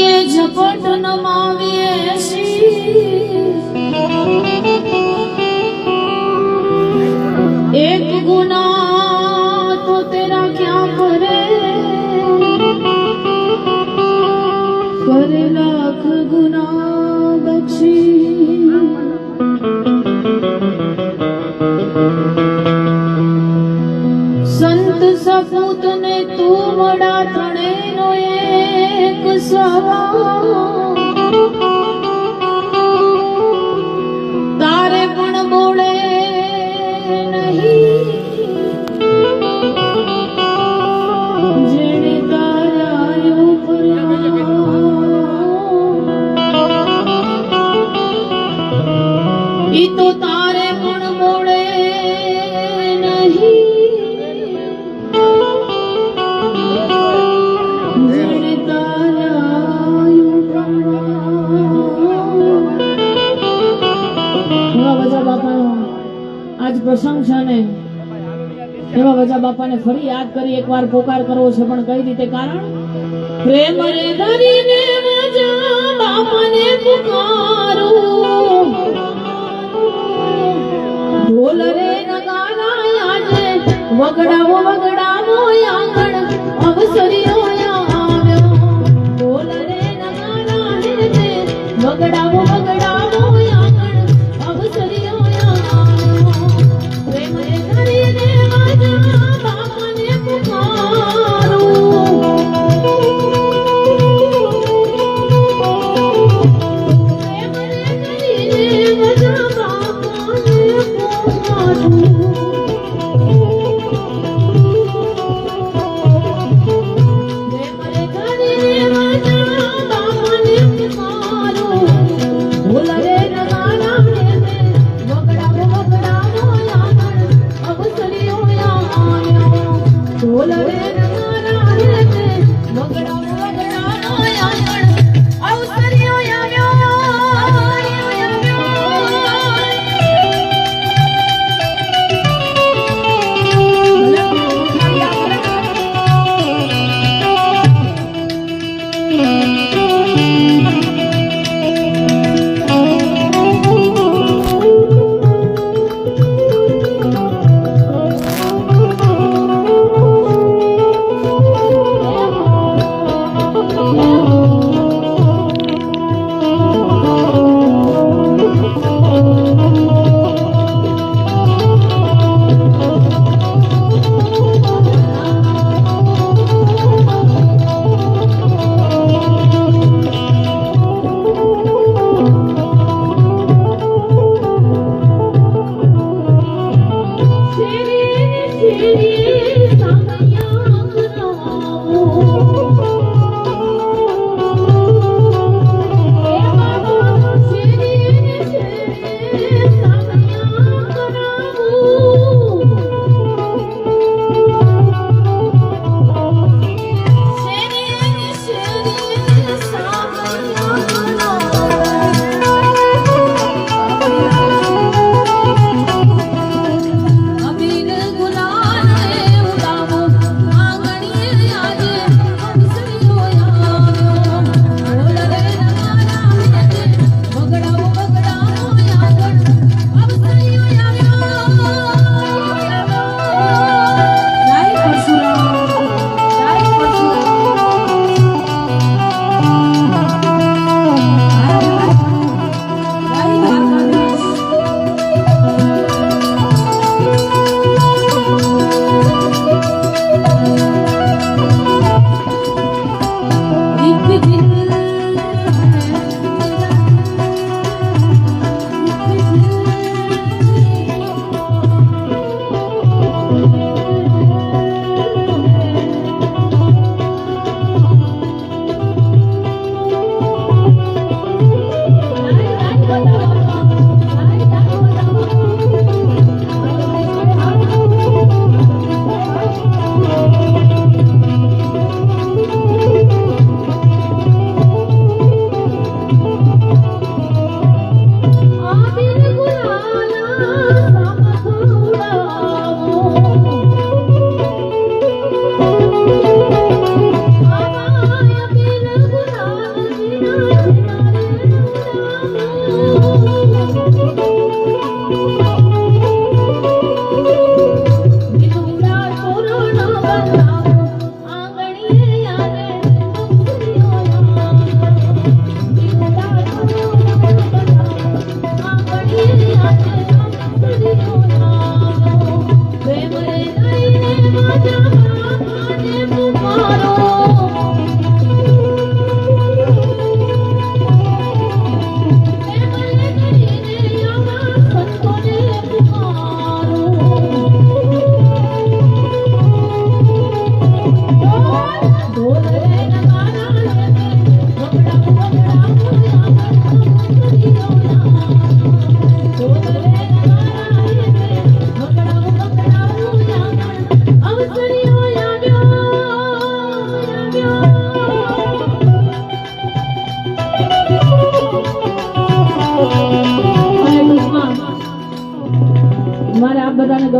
झपट नमाविए एक गुना तो तेरा क्या करे, करे लाख गुना बख्शी। संत सपूत ने तू मड़ा थणे नो एक सवाल, तारे पण बोले नहीं जेने तारा ऊपर ई तो तारे पण बोले नहीं जेने तारा વજા બાપાનો આજ પ્રસંગ છે ને એવા વજા બાપાને ફરી યાદ કરી એકવાર પોકાર કરવો છે, પણ કઈ રીતે? કારણ પ્રેમ રે ધરીને વજા બાપાને પુકારું, ઢોલ રે નગારા આજે વગડાવો વગડાવો આંગણ અવસરીઓ આવ્યો, ઢોલ રે નગારા આજે વગડાવો વગડાવો આંગણ અવસરીઓ આવ્યો, પ્રેમ રે ધરીને વજા બાપાને પુકારું, પ્રેમ રે ધરીને વજા બાપાને પુકારું,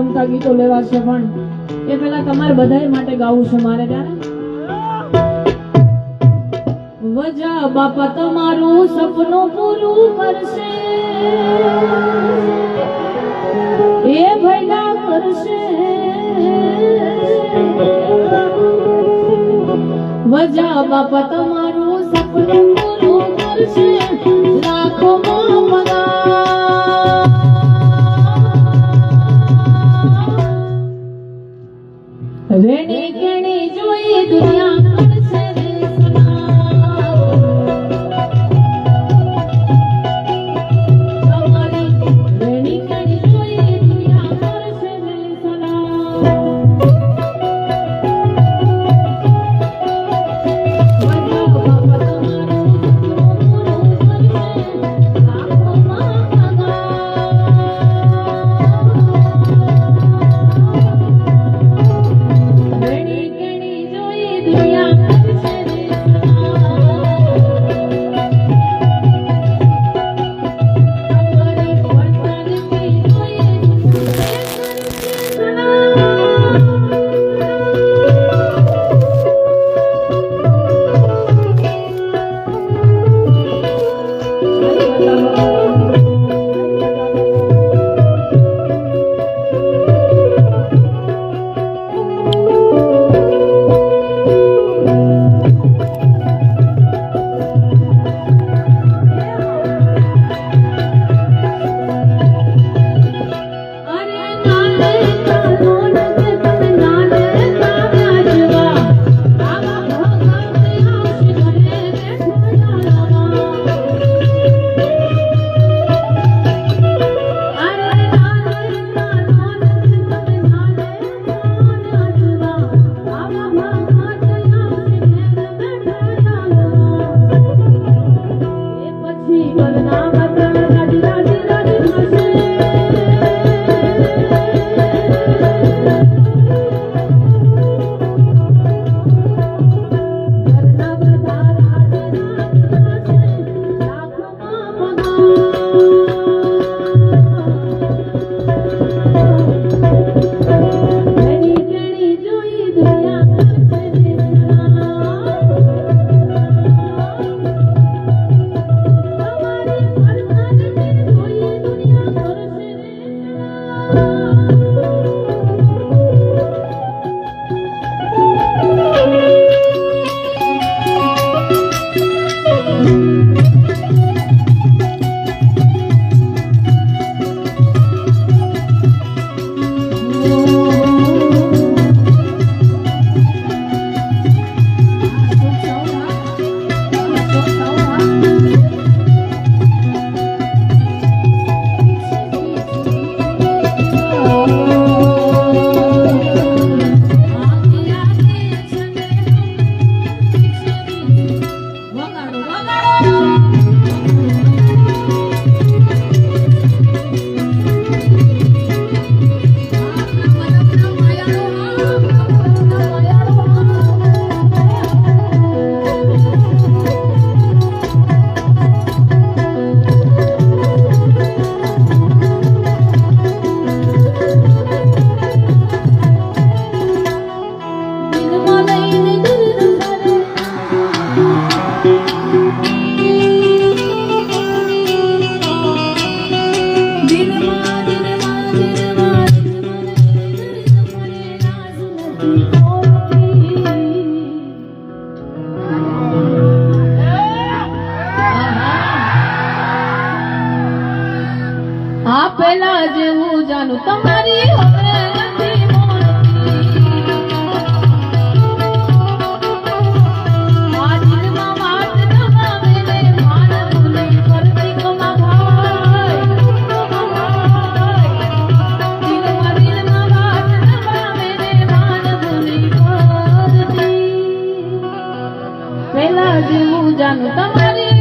ગમતા ગીતો લેવાશે, પણ એ પેલા તમારે બધાય માટે ગાવું છે મારે. ત્યારે વજા બાપા તમારું સપનું પૂરું કરશે, એ ભલા કરશે. વજા બાપા તમારું સપનું પૂરું કરશે, લાખોમાં પગાર. વેણી કેણી જોઈ દુનિયા કરશે રે સલામ. તમારી વેણી કેણી જોઈ દુનિયા કરશે રે સલામ. વજા બાપા તમારું સપનું પૂરું કરશે, લાખોમાં પગાર. વેણી કેણી જોઈ દુનિયા કરશે રે સલામ. તમારી વરસાદની જોઈ પેલા જેવું જાનું તમારી હવે નથી મળતી. આ દિલમાં વાત દબાવે ને માનવું નહીં કરતી કમા ભાઈ. દિલમાં વાત દબાવે ને માનવું નહીં કરતી. પેલા જેવું જાનું તમારી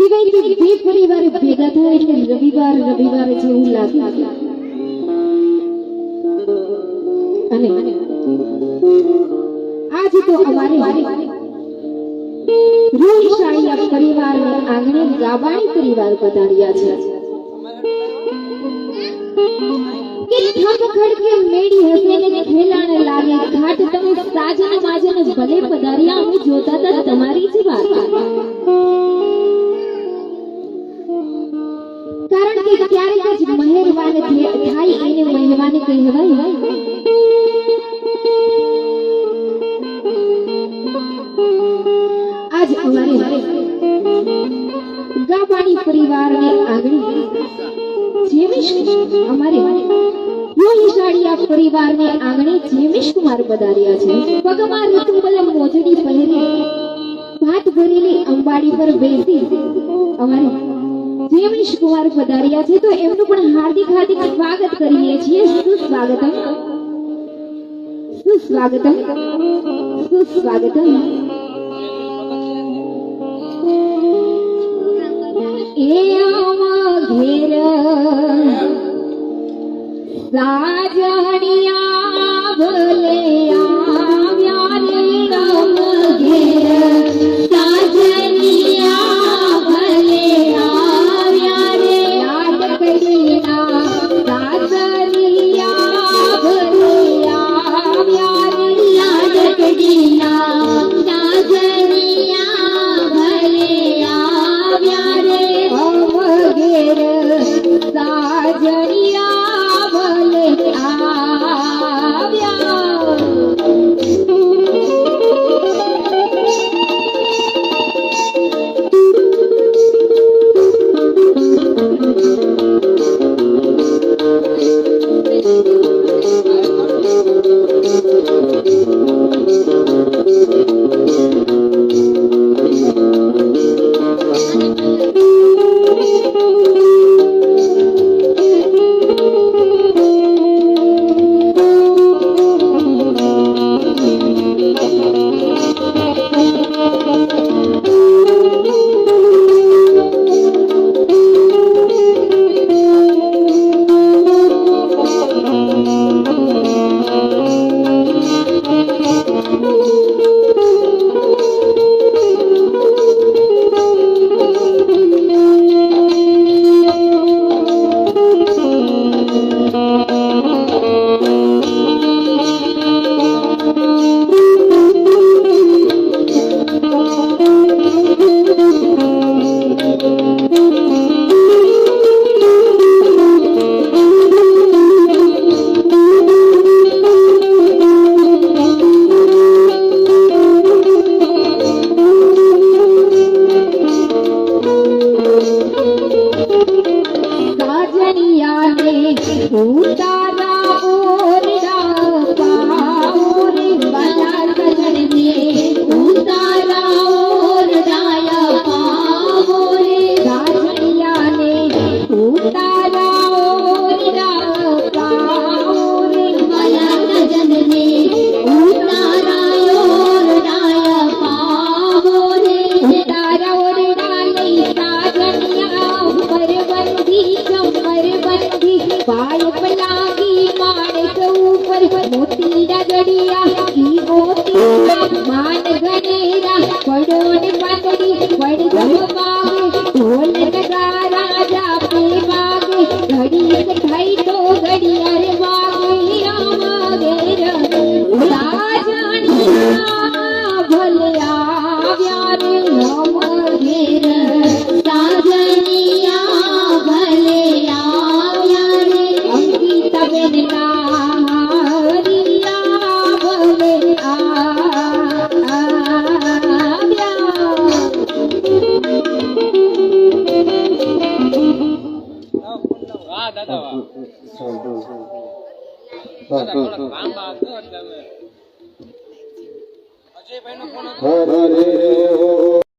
કહેવાય કે બે પરિવાર ભેગા થાય એટલે રવિવાર જેવું લાગે. અને આજે તો અમારે રોહિશાળીયા પરિવારને આંગણે ગાબાણી પરિવાર પધાર્યા છે. કે ઠક ખડકે મેડી હસે ને ખેલાણ લાગે ઘાટ તમે સાજન માજન ભલે પધાર્યા અમે જોતા હતા તમારી જ વાત. કારણ કે ક્યારેક જ મહેરબાન થાય એને મહેરબાની કહેવાય. આજ અમારે ગાબાણી પરિવારને આંગણે જેવીશ અમારે રોહિશાળીયા પરિવારને આંગણે જેવીશ કુમાર પધાર્યા છે. પગમાં ઋતુબલ મોજડી પહેરી ભાત ભરેલી અંબાડી પર બેસી અમારે જેવીશ કુમાર પધાર્યા છે. તો એમનું પણ હાર્દિક સ્વાગત કરીએ છીએ. સુસ્વાગતમ સુસ્વાગતમ સુસ્વાગતમ. એ ઘેર સાજણિયા ભલે આવ્યા રે રામ ઘેર સાજણિયા ભલે આવ્યા રે લાડકડીના સાજણિયા ભલે આવ્યા રે લાડકડીના સાજણિયા ભલે આવ્યા રે ઘેર સાજણિયા ભલે આવ્યા. હરે